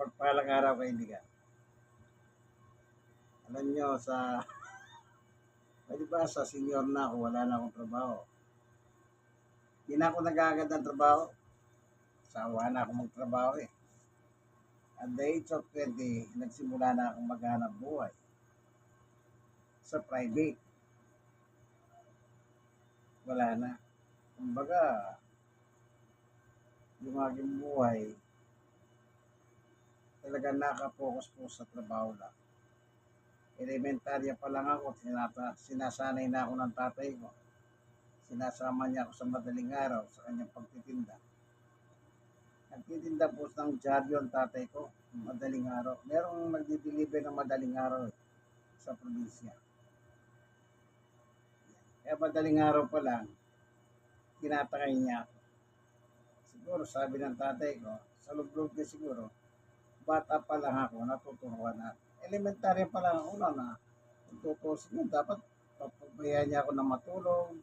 Mapagpalang araw kaibigan. Alam nyo, di ba, sa senior na ako, wala na akong trabaho. Hindi na ako nag-agad ng trabaho. Sawa na ako magtrabaho eh. At the age of 20, nagsimula na akong maghanap buhay sa private. Wala na. Kumbaga, yung aking buhay, talagang nakapokus po sa trabaho lang. Elementarya pa lang ako, sinasanay na ako ng tatay ko. Sinasama niya ako sa madaling araw sa kanyang pagtitinda. Nagtitinda po ng dyaryo ang tatay ko, madaling araw. Merong nagdi-deliver ng madaling araw sa probinsya. Kaya madaling araw pa lang, tinatakay niya ako. Siguro sabi ng tatay ko, sa loob niya siguro, bata pa lang ako, natuturuan na. Elementarya pa lang ako na tutusin niya. Dapat papabayaan niya ako na matulog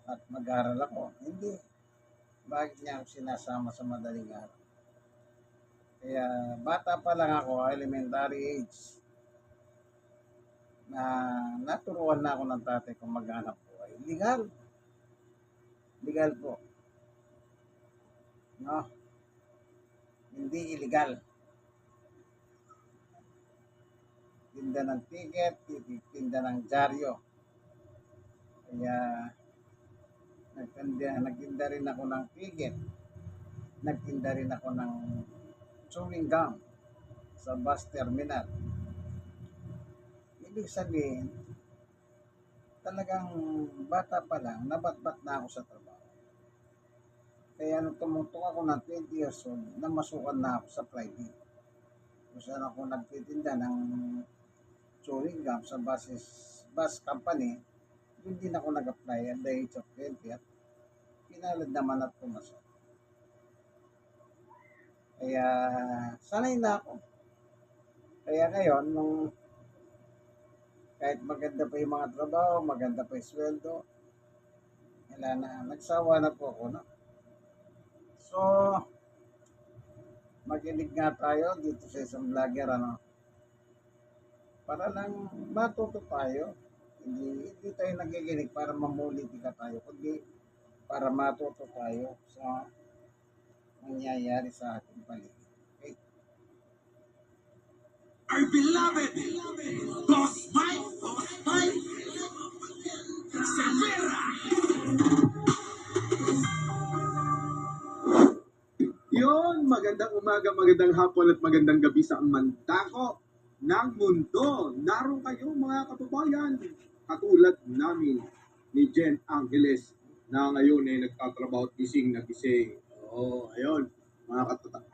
at mag-aral ako. Hindi. Bakit niya ako sinasama sa madaling araw? Kaya bata pa lang ako, elementary age, na naturuan na ako ng tatay kung maghanap buhay. Legal. Legal po. No? Hindi illegal. Tinda ng ticket, tinda ng dyaryo. Kaya nagtinda rin ako ng ticket. Nagtinda rin ako ng chewing gum sa bus terminal. Ibig sabihin, talagang bata pa lang, nabatbat na ako sa trabaho. Kaya nung tumutok ako ng 20 years old, namasukan na ako sa private. Kung saan ako nagtitinda ng chewing gum sa bus company, doon din ako nag-apply at the age of 20 at pinalad naman at pumasok. Kaya sanay na ako. Kaya ngayon, kahit maganda pa yung mga trabaho, maganda pa yung sweldo, wala na, nagsawa na po ako, no? So, makinig nga tayo dito sa isang vlogger, ano? Para lang matuto tayo. Hindi tayo nagiginig para mamulitika tayo, kundi para matuto tayo sa nangyayari sa ating paligid. Okay? Our beloved Boss Mike Severa. Yon, magandang umaga, magandang hapon at magandang gabi sa mandako ng mundo. Naroon kayo mga kababayan, katulad namin ni Jen Angeles na ngayon ay nagtatrabaho at gising na gising. Ayun, mga kababayan.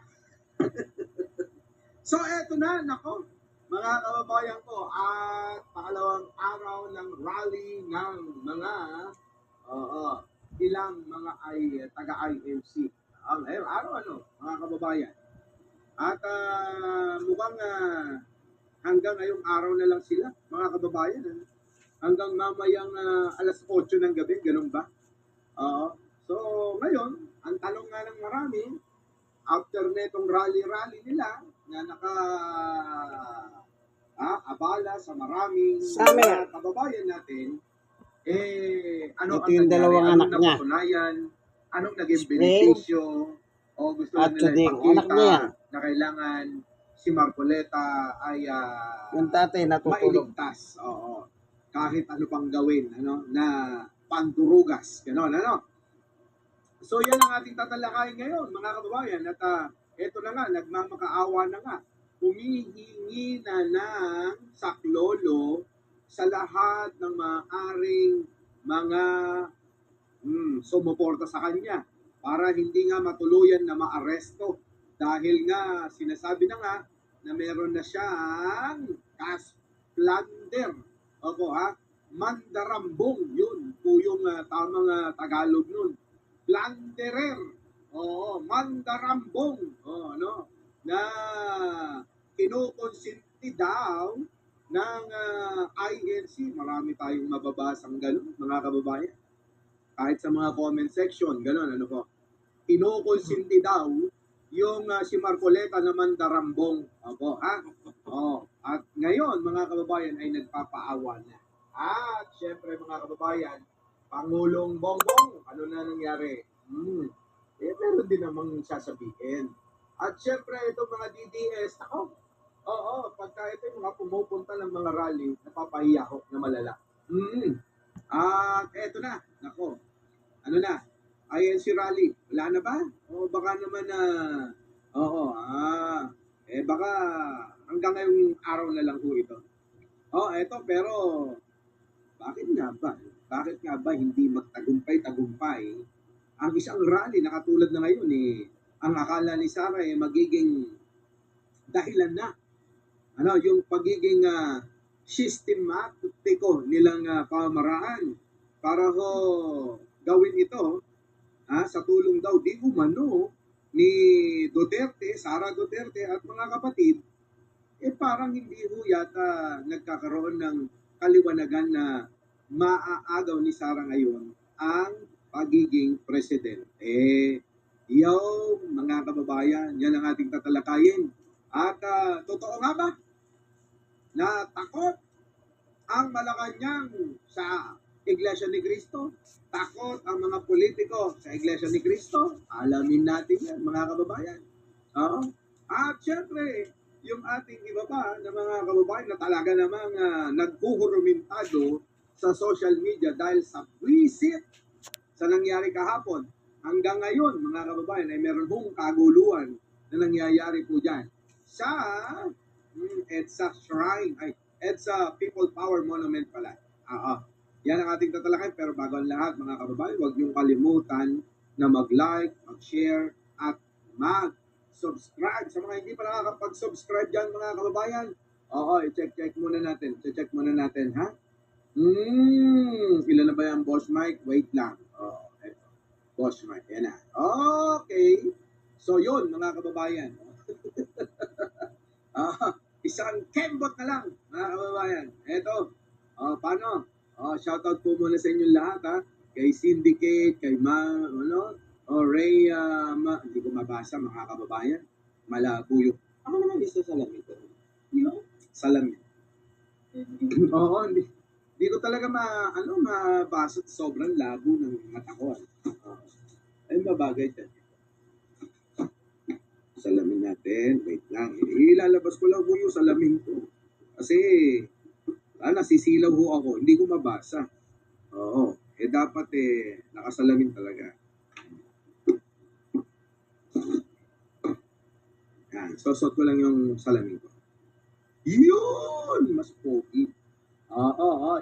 So eto na, nako, mga kababayan ko, at pangalawang araw ng rally ng mga ilang mga taga-IMC. Ngayong araw, mga kababayan. At mukhang hanggang ngayong araw na lang sila, mga kababayan. Hanggang mamayang alas 8 ng gabi, ganun ba? So ngayon, ang tanong nga ng marami, after netong rally nila, na abala sa maraming mga kababayan natin, ano ito yung dalawang anak niya. Anong naging benepisyo, o gusto at nila ipakita na kailangan si Marcoleta ay yung tatay natutulog. mailigtas. Kahit ano pang gawin, na pandurugas, gano'n, So yan ang ating tatalakayin ngayon, mga kababayan, at eto na nga, nagmamakaawa na nga, humihingi na ng saklolo sa lahat ng maaaring mga sumuporta sa kanya para hindi nga matuluyan na maaresto dahil nga sinasabi na nga na meron na siyang cash plunder. Mandarambong, yun po yung tamang Tagalog nun. Plunderer. Mandarambong. Na kinukonsinti daw ng INC. Marami tayong mababasang ganun, mga kababayan. Kahit sa mga comment section, gano'n, kinukonsinti daw yung si Marcoleta naman darambong. Opo, ha? Oh, at ngayon, mga kababayan, ay nagpapaawa na. At syempre, mga kababayan, Pangulong Bongbong, ano na nangyari? Meron din namang sasabihin. At syempre, itong mga DDS, ako, oo, pagka ito yung mga pumupunta ng mga rally, napapahiya ako na malala. At eto na, nako, ano na, INC rally, wala na ba? O baka naman na, baka hanggang ngayong araw na lang po ito. Eto, pero bakit nga ba? Bakit nga ba hindi magtagumpay-tagumpay ang isang rally na katulad na ngayon ang akala ni Sara magiging dahilan na yung pagiging sistematiko nilang pamamaraan para ho gawin ito sa tulong daw di umano ni Duterte, Sara Duterte at mga kapatid, parang hindi ho yata nagkakaroon ng kaliwanagan na maaagaw ni Sara ngayon ang pagiging presidente. Mga kababayan, yan ang ating tatalakayin. At totoo nga ba na takot ang Malacanang sa Iglesia ni Cristo? Takot ang mga politiko sa Iglesia ni Cristo? Alamin natin yan, mga kababayan. At syempre, yung ating iba pa na mga kababayan na talaga namang naghuhurumintado sa social media dahil sa visit sa nangyari kahapon. Hanggang ngayon, mga kababayan, ay meron pong kaguluhan na nangyayari po dyan sa EDSA Shrine, EDSA People Power Monument pala. Yan ang ating tatalakayin, pero bago ang lahat, mga kababayan, huwag niyong kalimutan na mag-like, mag-share, at mag-subscribe. Sa mga hindi pa nakakapag-subscribe dyan, mga kababayan, i-check muna natin. Check muna natin, ha? Ilan na ba yung Boss Mike? Wait lang. Eto. Boss Mike, yan na. Okay. So, yun, mga kababayan. Isang kembot na lang, mga kababayan. Eto. Paano? Shoutout po muna sa inyong lahat, ha? Kay Syndicate, kay Ray, hindi ko mabasa, mga kababayan. Malabo yung. Ano naman isa salamin? Yung? Salamin. Hindi ko talaga mabasa. Sobrang labo ng mata ko. Ay, mabagay dyan. Salamin natin. Wait lang. Ilalabas ko lang po yung salamin ko. Kasi, nasisilaw ho ako. Hindi ko mabasa. Dapat nakasalamin talaga. Yan. Sosot ko lang yung salamin ko. Yun! Mas pogi.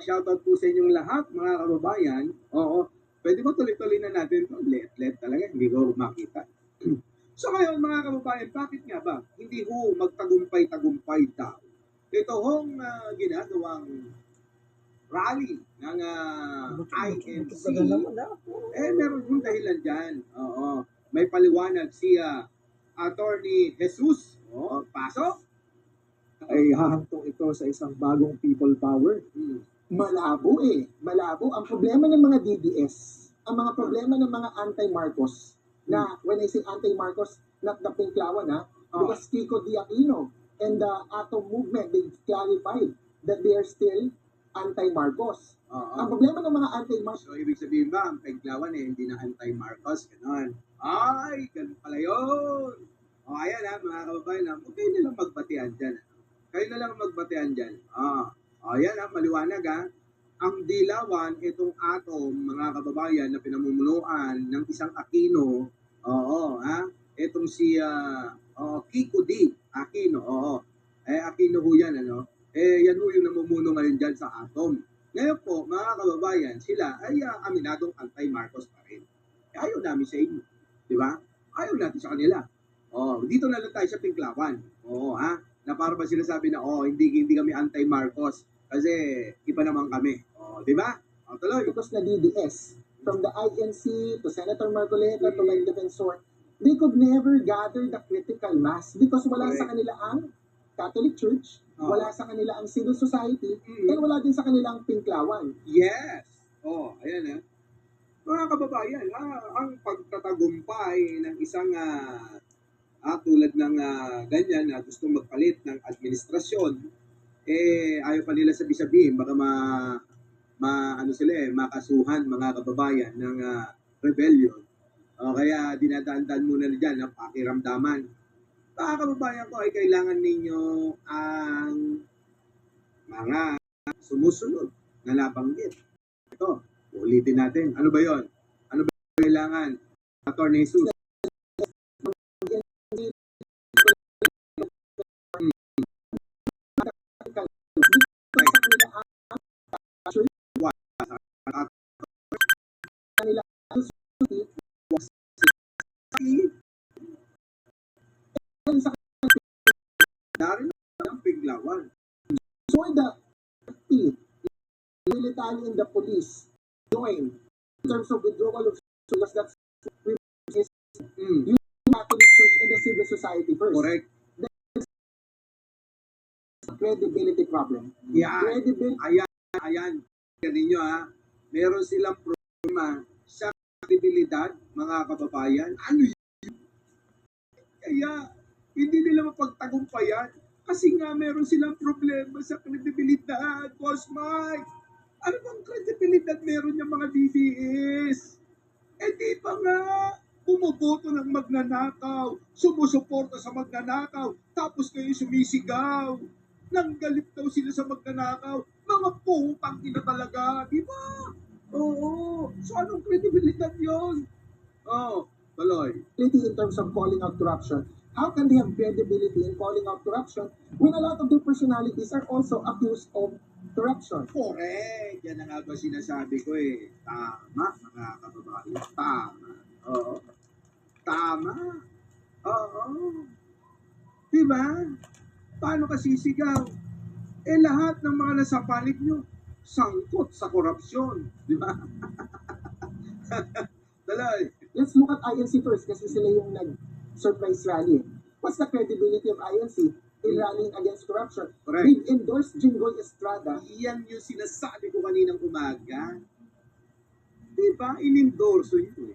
Shoutout po sa inyong lahat, mga kababayan. Pwede ba tuloy-tuloy na natin ito? Let talaga, hindi ko makita. So ngayon, mga kababayan, bakit nga ba hindi ho magtagumpay-tagumpay daw? Ito hong ginagawang rally ng INC. Meron yung dahilan dyan. May paliwanag si Attorney Jesus. Pasok. Ay hahantong ito sa isang bagong people power. Malabo Malabo. Ang problema ng mga DDS, ang mga problema ng mga anti-Marcos, na when I say anti-Marcos, not the Pinklawan, because Kiko D. Aquino and the Atom Movement, they clarified that they are still anti-Marcos. Ang problema ng mga anti-Marcos, So, ibig sabihin ba, ang Pinklawan hindi na anti-Marcos? Ganon. Ay, ganun pala yun. Ayan mga kababayan, huwag kayo nilang magbatian dyan. Kayo na lang magbatean dyan. Ayan maliwanag Ang dilawan, itong atom, mga kababayan, na pinamumunuan ng isang Aquino, itong si Kiko D. Aquino, Aquino ho yan, yan ho yung namumuno ngayon dyan sa atom. Ngayon po, mga kababayan, sila ay aminadong anti-Marcos pa rin. Ayaw namin sa inyo. Di ba? Ayaw natin sa kanila. Dito na lang tayo sa Pinklawan. Na para ba sinasabi na hindi kami anti-Marcos kasi iba naman kami. Di ba? Tuloy. because na DDS, from the INC to Senator Marcoleta to Mike Defensor, they could never gather the critical mass because wala sa kanila ang Catholic Church, wala sa kanila ang civil society, and wala din sa kanilang Pinklawan. Yes. Ayan Mga kababayan, ang pagtatagumpay ng isang tulad ng ganyan na gusto magpalit ng administrasyon, ayaw pa nila sabi-sabihin, baka ano sila makasuhan mga kababayan ng rebellion. O kaya dinadaan-daan muna na dyan ang pakiramdaman. Mga kababayan ko ay kailangan ninyo ang mga sumusunod na nabanggit. Ito, ulitin natin. Ano ba yon? Ano ba yung kailangan? Attorney Jesus. Dari ng piglawan. So the military and the police join in terms of withdrawal of because that's you Catholic Church and the civil society first. Correct. Credibility problem. Yan. Credibility. Ayan. Ninyo meron silang problema sa kredibilidad, mga kababayan. Ano yun? Kaya, hindi nila mapagtagumpayan kasi nga meron silang problema sa kredibilidad, Boss Mike. Ano bang kredibilidad meron yung mga DDS? Di pa nga bumuboto ng magnanakaw, sumusuporta sa magnanakaw, tapos kayo sumisigaw. Nanggalit daw sila sa magnanakaw. Mga putang ina talaga, di ba? Oo. So anong kredibilidad yun? Tuloy. In terms of calling out corruption, how can they have credibility in calling out corruption when a lot of their personalities are also accused of corruption? Correct. Yan na nga ba sinasabi ko Tama, mga kababayan. Tama. Oo. Tama. Oo. Diba? Paano ka sisigaw? Lahat ng mga nasa panig nyo, sangkot sa korupsyon. Diba? Daloy. Let's look at INC first kasi sila yung nag-surprise rally. What's the credibility of INC in rallying against corruption? Correct. We've endorsed Jinggoy Estrada. Yan yung sinasabi ko kaninang umaga. Diba? In-endorso nyo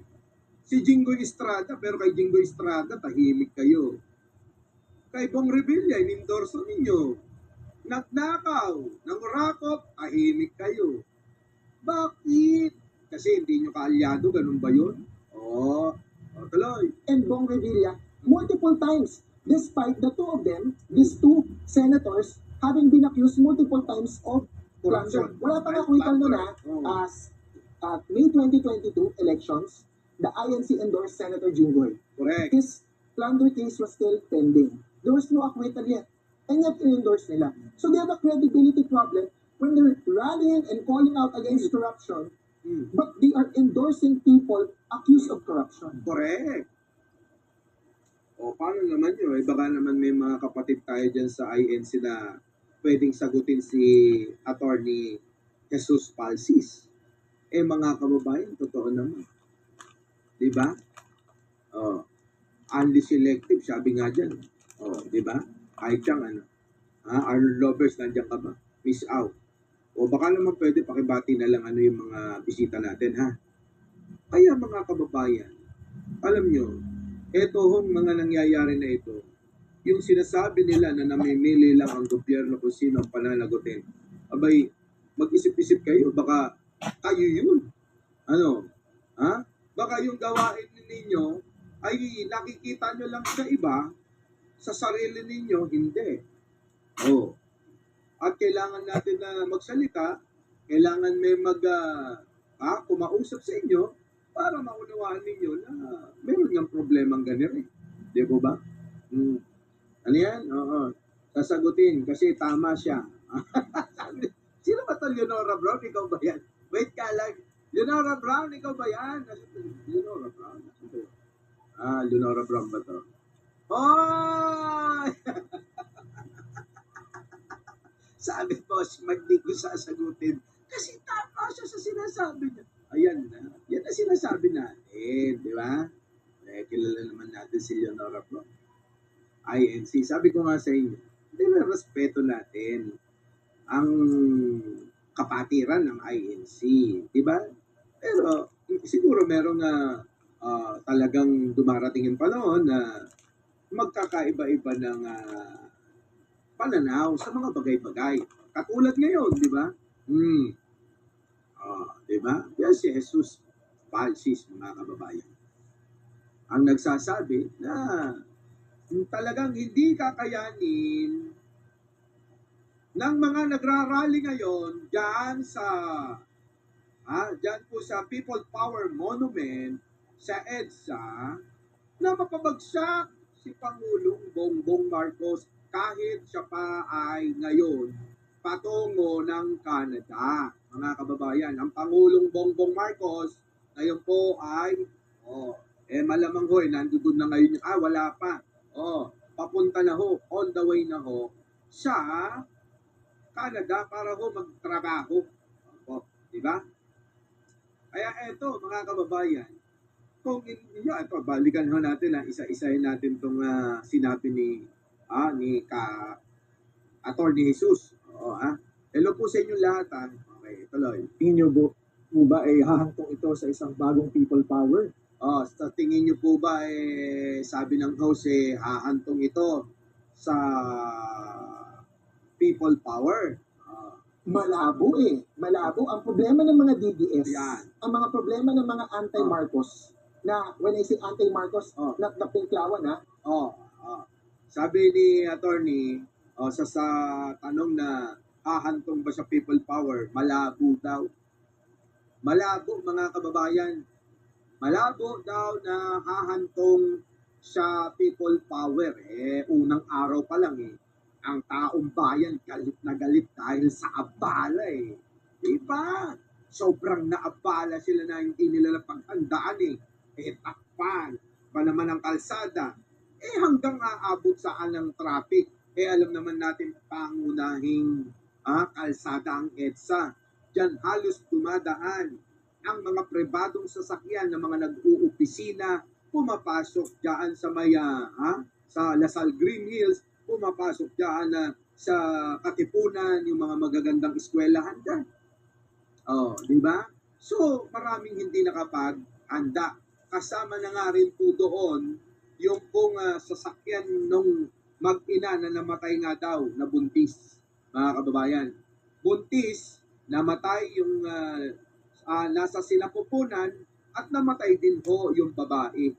Si Jinggoy Estrada, pero kay Jinggoy Estrada, tahimik kayo. Kay Bong Revilla, in-endorso ninyo. Nagnakaw, ng rakot, tahimik kayo. Bakit? Kasi hindi nyo kaalyado, ganun ba yun? Tuloy. And Bong Revilla multiple times, despite the two of them, these two senators, having been accused multiple times of corruption. Wala pa nga kwital nun as at May 2022 elections, the INC endorsed Senator Jinggoy. Correct. His plunder case was still pending. There was no acquittal yet. And yet, in-endorse nila. So they have a credibility problem when they're rallying and calling out against corruption, but they are endorsing people accused of corruption. Correct. Paano naman yun? Baka naman may mga kapatid tayo dyan sa INC na pwedeng sagutin si Attorney Jesus Palsis. Mga kababayan, totoo naman. Diba? Only selective, sabi nga dyan. Diba? Kahit siyang Arnold Lovers, nandiyan ka ba? Miss out. Baka naman pwede pakibati na lang yung mga bisita natin, Kaya mga kababayan, alam nyo, hong mga nangyayari na ito, yung sinasabi nila na namimili lang ang gobyerno kung sino ang pananagutin, abay, mag-isip-isip kayo, baka kayo yun. Baka yung gawain ninyo ay nakikita nyo lang sa iba, sa sarili ninyo, hindi. At kailangan natin na magsalita, kailangan may kumausap sa inyo para maunawaan ninyo na meron ng problemang ganito. Di po ba? Ano yan? Sasagutin kasi tama siya. Sino ba ito? Leonora Brown? Ikaw ba yan? Wait ka lang. Leonora Brown, ikaw ba yan? Leonora Brown. Leonora Brown ba ito? Sabi po, hindi ko sasagutin. Kasi tama siya sa sinasabi niya. Ayan na. Yan na sinasabi natin. Di ba? Kilala naman natin si Leonora Brown. INC. Sabi ko nga sa inyo, hindi na respeto natin ang kapatiran ng INC. Di ba? Pero siguro merong talagang dumarating yung panahon na magkakaiba-iba ng pananaw sa mga bagay-bagay. Katulad ngayon, di ba? Di ba? Yan si Jesus Francis, mga kababayan. Ang nagsasabi na talagang hindi kakayanin ng mga nagrarally ngayon diyan po sa People Power Monument sa EDSA na mapabagsak si Pangulong Bongbong Marcos kahit siya pa ay ngayon patungo ng Canada. Mga kababayan, ang Pangulong Bongbong Marcos ngayon po ay malamang ho, nandoon na ngayon wala pa. Papunta na ho, on the way na ho sa Canada para ho magtrabaho. Di ba? Kaya eto, mga kababayan, kung ito, balikan ho natin isa-isahin natin itong sinabi ni Attorney Jesus. Hello po sa inyo lahat. Okay, tuloy. Tingin niyo po ba ay hahantong ito sa isang bagong people power? Sa tingin niyo po ba sabi ng host hahantong ito sa people power? Malabo eh. Malabo. Ang problema ng mga DDS, Yan. ang mga problema ng mga anti-Marcos, na when I say anti-Marcos, napinklawan Sabi ni attorney, sa tanong na hahantong ba sa people power, malabo daw. Malabo, mga kababayan. Malabo daw na hahantong sa people power. Unang araw pa lang ang taong bayan galit na galit dahil sa abala Diba? Sobrang naabala sila na hindi nila napaghandaan takpan pa naman ang kalsada. Hanggang aabot saan ng traffic. Alam naman natin pangunahing kalsada ang EDSA. Diyan halos dumadaan ang mga pribadong sasakyan ng mga nag-uupisina, pumapasok diyan sa sa Lasal Green Hills, pumapasok diyan sa Katipunan, yung mga magagandang eskwelahan diyan. Di ba? So, maraming hindi nakapaghanda. Kasama na nga rin po doon yung pong sasakyan nung mag-ina na namatay nga daw na buntis, mga kababayan. Buntis, namatay yung nasa sinapupunan at namatay din ho yung babae.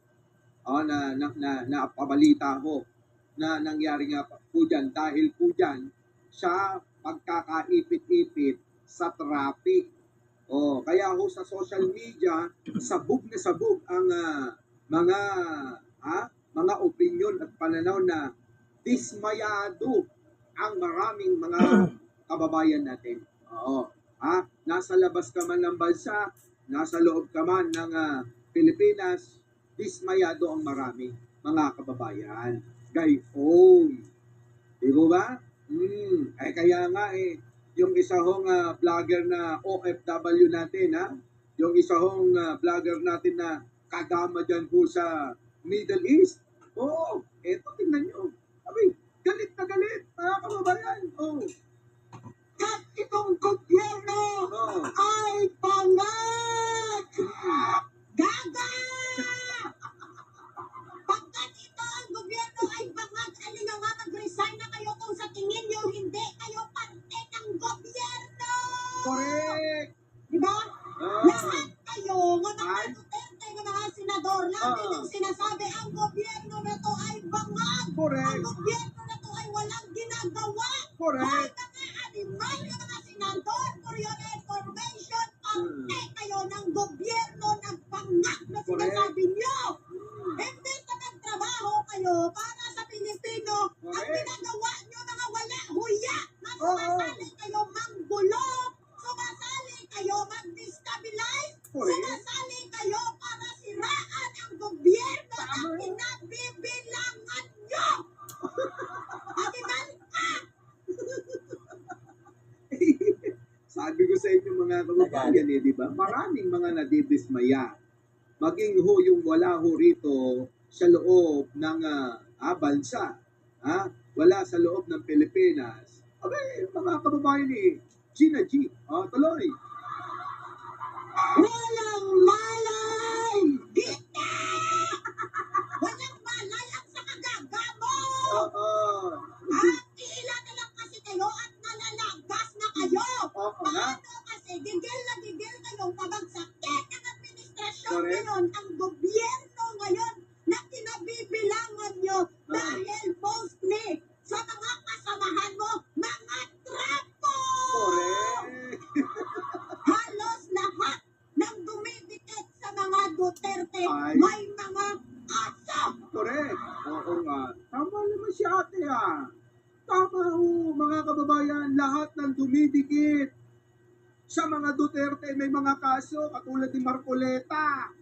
Napabalita ho na nangyari nga po dyan dahil po dyan sa pagkakaipit-ipit sa traffic. Kaya ho sa social media, sabog na sabog ang mga opinion at pananaw na dismayado ang maraming mga kababayan natin. Nasa labas ka man ng bansa, nasa loob ka man ng Pilipinas, dismayado ang marami mga kababayan. Gayong. Di ba? Kaya nga yung isa hong vlogger na OFW natin, yung isa hong vlogger natin na kadama dyan po sa Middle East. Eto, tingnan nyo. Galit na galit, mga kababayan. At itong gobyerno ay pangat! Gaga! Pagkat ito ang gobyerno ay pangat, alin nga mag-resign na kayo kung sa tingin nyo hindi kayo parte ng gobyerno! Correct! Diba? Lahat kayo, mga Duterte, mga senador, lagi nang sinasabi ang gobyerno na to ay bangat! Correct! Ang gobyerno na to ay walang ginagawa! Correct! Animal na mga senador, for your information, parte kayo ng gobyerno nagpangat na sinasabi nyo. Hindi ka nagtrabaho kayo para sa Pilipino. Ang ginagawa nyo mga wala huya. Sumasali kayo manggulo. Sumasali kayo mag-destabilize. Sumasali kayo para siraan ang gobyerno na pinabibilangan nyo. Animal ka! Sabi ko sa inyo mga kababayan di ba? Maraming mga nadidismaya. Maging ho yung wala ho rito sa loob ng bansa. Wala sa loob ng Pilipinas. Mga kababayan Gina G. Tuloy. Walang malay! Dita! Walang malay at sa kagaga! Oo. Ilan na lang kasi kayo at nalalagas na kayo. Oo nga. Paano kasi gigil na gigil kayong pamagsakit ng administrasyon Correct. ngayon, ang gobyerno ngayon na kinabibilangan nyo dahil mostly sa mga kasamahan mo, mga trapo! Correct. Halos lahat ng dumidikit sa mga Duterte Ay. may mga aso. Correct. Oo nga. Tama naman si ate Tama ho, mga kababayan, lahat ng dumidikit sa mga Duterte may mga kaso katulad ni Marcoleta.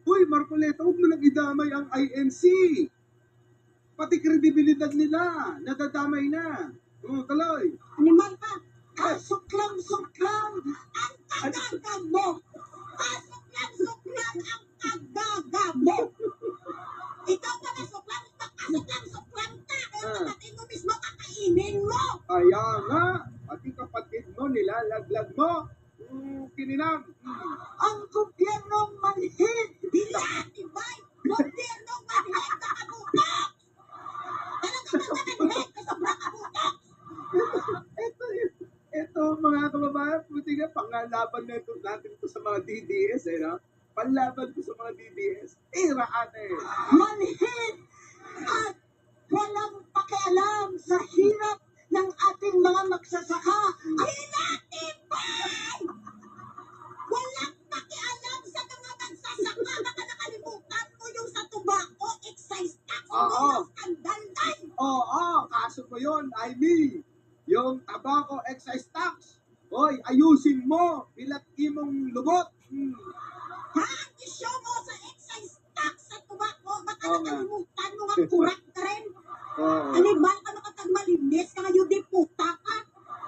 Uy, Marcoleta, huwag mo lang idamay ang INC. Pati kredibilidad nila, nadadamay na. Tuloy. Animal ka, kasuklam-suklam ang kagaga mo. Kasuklam-suklam ang kagaga mo. Ikaw pa kasuklam-suklam ka. Kaya kapatid mo mismo kakainin mo. Kaya nga, pati kapatid mo, nilalaglag mo. Kininam. Ang gobyernong manhid. Dilatibay. Gobyernong manhid na kabutok. Talagang manhid na sobrang kabutok. Ito mga kababayan, puti nga, pangalaban na ito natin ito sa mga DDS, no? Panlaban ko sa mga DDS. Iraan Manhid at walang pakialam sa hirap ng ating mga magsasaka. Hinatibay! Walang pakialam sa mga magsasaka. Baka nakalimutan mo yung sa tobacco excise tax. Oo. Yung skandal day. Oo, kaso mo yun, Ivy. Yung tobacco excise tax. Hoy, ayusin mo. Bilat imong lubot. Ha? Ang isyo mo sa excise tax sa tobacco. Baka Oo nga. nakalimutan mo nga kurak ka rin. Oo. Animal ka makatagmalinis ka ngayon di puta ka.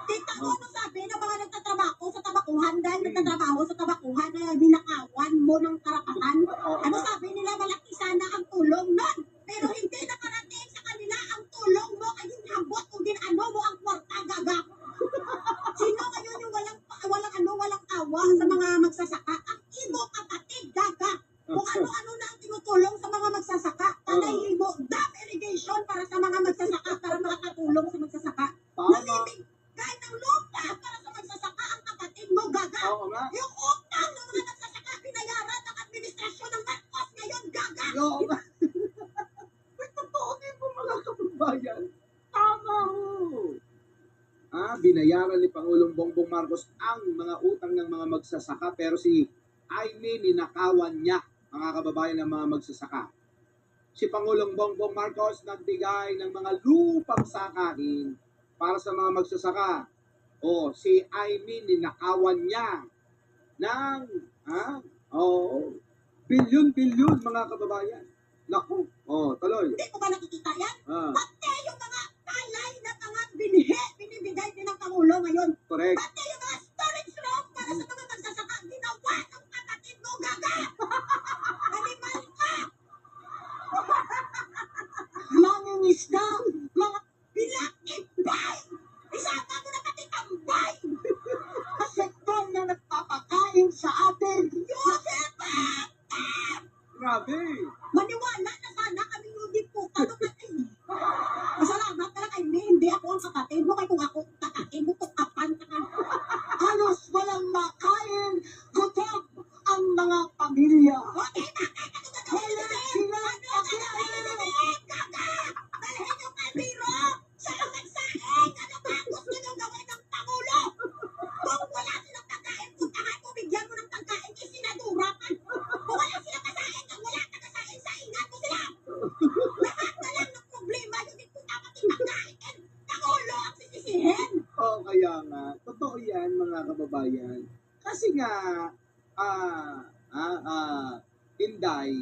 Tita ko ano sabi ng mga nagtatrabaho sa tabakuhan dahil nagtatrabaho sa tabakuhan na ninakawan mo ng karapatan. Ano sabi nila malaki sana ang tulong nun. Pero hindi nakarating sa kanila ang tulong mo ay hinabot kung ginano mo ang kwarta gaga. Sino ngayon yung walang awa sa mga magsasaka? Ang imo kapatid gaga. Kung ano-ano na ang tinutulong sa mga magsasaka. Tanay mo dam irrigation para sa mga magsasaka para makatulong sa magsasaka. Tama. Namimigay ng lupa para sa magsasaka ang kapatid mo gaga. Oo nga. Yung utang ng mga magsasaka binayaran ng administrasyon ng Marcos ngayon gaga. Oo nga. May totoo din po mga kababayan. Tama ho. Binayaran ni Pangulong Bongbong Marcos ang mga utang ng mga magsasaka pero si Aimee ninakawan niya mga kababayan ng mga magsasaka. Si Pangulong Bongbong Marcos nagbigay ng mga lupang sakahin para sa mga magsasaka. O si Aimee ninakawan niya ng bilyon-bilyon mga kababayan. Naku, tuloy. Hindi ko ba nakikita yan? Ah, Pati yung mga palay na mga binibigay din ng Pangulo ngayon. correct. Pati yung mga storage room para sa mga magsasaka, ginawa ng kapatid mo, gaga! Animal ka! Mangingisda, mga pinakibay! Isama mo na pati tambay! Sektor na nagpapakain sa atin. Yosef! Grabe. Maniwala na sana kami yung di po kapatid. Masalamat ka lang kay May, hindi ako ang kapatid mo. Kaya kung ako kapatid mo, tukapan ka na. Halos walang makain, gutom ang mga pamilya. Wala silang pakain. Dalhin yung kay Biro. Siya ang nagsaing. Ano ba gusto nyo gawin ng Pangulo? Kung wala silang pagkain, puntahan mo, bigyan mo ng pagkain kay sinadura ka. Kung wala silang kasain, kung wala ka kasain, saingan mo sila. Lahat na lang ng problema, yung hindi dapat ipagkain. Pangulo ang sisisihin. Kaya nga, totoo yan mga kababayan. Kasi nga, Inday,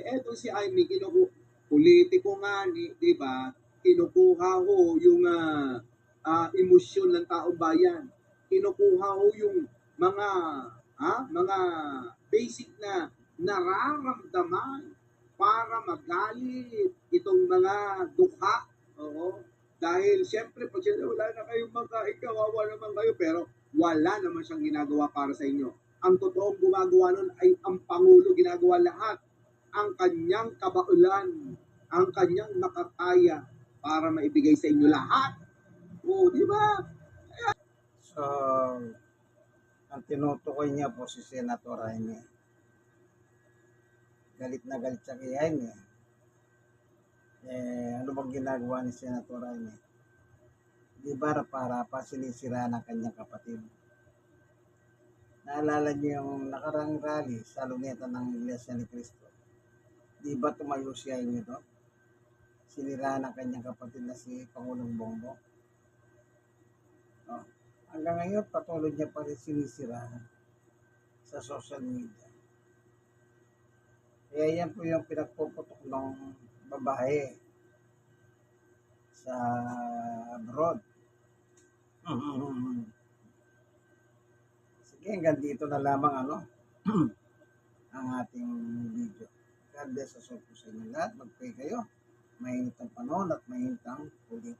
eto si Aimee, politiko nga, di ba? Kinukuha ho yung emosyon ng taong bayan. Kinukuha ho yung mga basic na nararamdaman para magalit itong mga dukha. Oo. Dahil siyempre, pag sila wala na kayong magkain, kawawa naman kayo, pero wala naman siyang ginagawa para sa inyo. Ang totoong gumagawa nun ay ang Pangulo, ginagawa lahat. Ang kanyang kabaulan ang kanyang makakaya para maibigay sa inyo lahat. O, di ba? So, ang tinutukoy niya po si Senator Jaime. Galit na galit siya kay Jaime. Ano bang ginagawa ni Senator Jaime? Di ba para sinisira ng kanyang kapatid? Naalala niyo yung nakarang rally sa luneta ng Iglesia ni Cristo? Di ba tumayo siya inyo doon? Sinira ng kanyang kapatid na si Pangulong Bongbong. Oh. Hanggang ngayon, patuloy niya pa rin sinisira sa social media. Kaya yan po yung pinagpuputok ng babae sa abroad. Sige, hanggang dito na lamang ang ating video. God bless us all po sa inyo lahat. Mag-pray kayo. Mainit ang panahon at mainit ang huli.